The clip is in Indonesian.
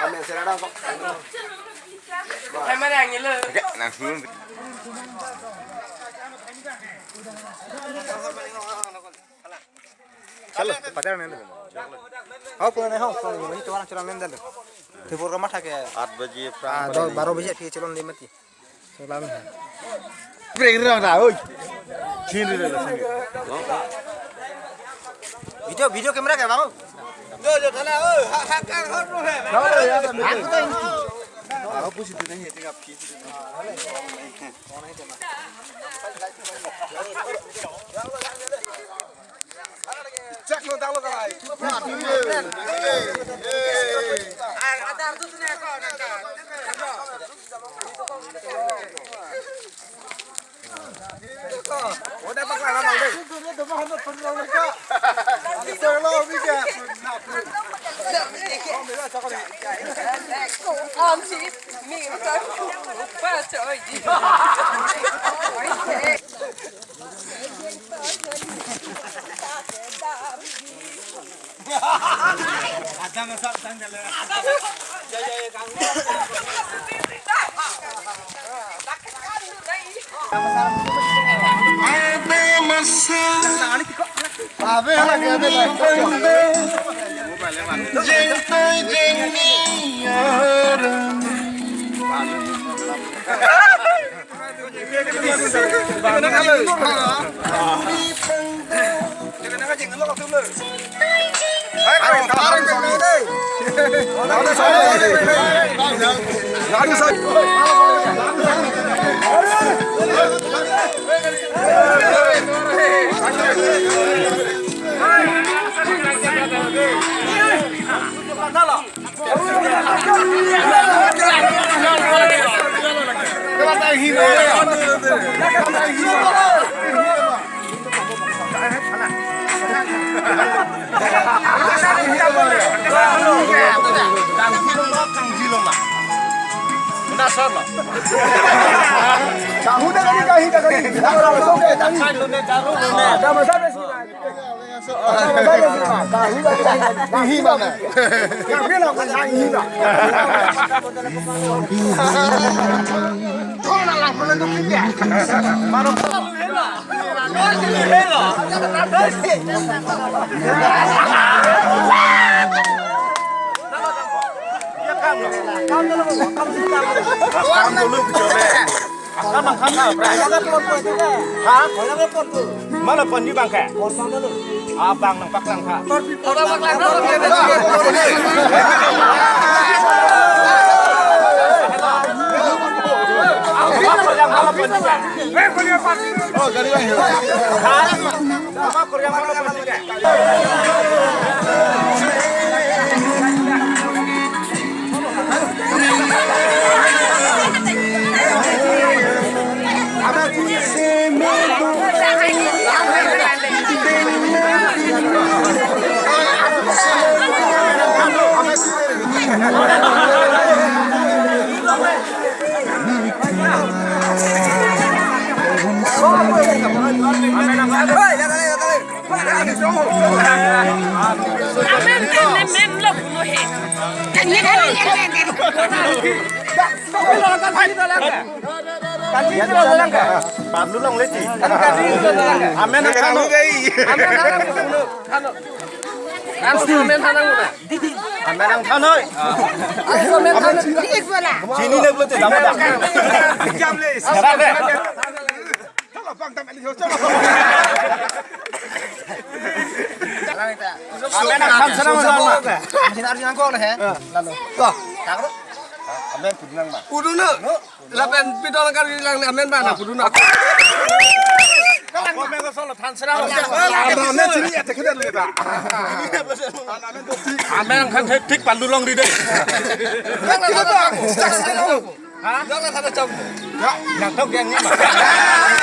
Kami sẽ đâu có. Hay mà đang như lơ. Nàng xuống. Chalo, pacar men. Hau punya nih hau, kalau ini tuan curan men dah. Tibur rumah tak ya? 8 बजे 12 बजे फिर चलो नहीं मती. Solam. Break रहा था ओए छीन रहे थे वीडियो कैमरा क्या बाबू? जो थाना ओ हाकार हट रो है. Aku tuh ini. आओ पूछ तो नहीं है तेरा fees Cek lo tahu kalau ay. Ada artu sini kau nangka. Udah pakai apa deh? Itu mah hendak perlu nangka. Itu lo bisa. Om si mi tak lupa coy. Ada masak tanggal. Abe lah ke abe lah. Mana pun di bangkai. Abang nang paklang kak. Oh, jadi yang apa Korea mana pun Lapen pidol kan bilang amen mana puduna. Komen ko solo tan serang. Amen sini ya tak ada lagi. Amen kan tik pandulong di deh. Jangan ada jam. Nang tau gengnya mah.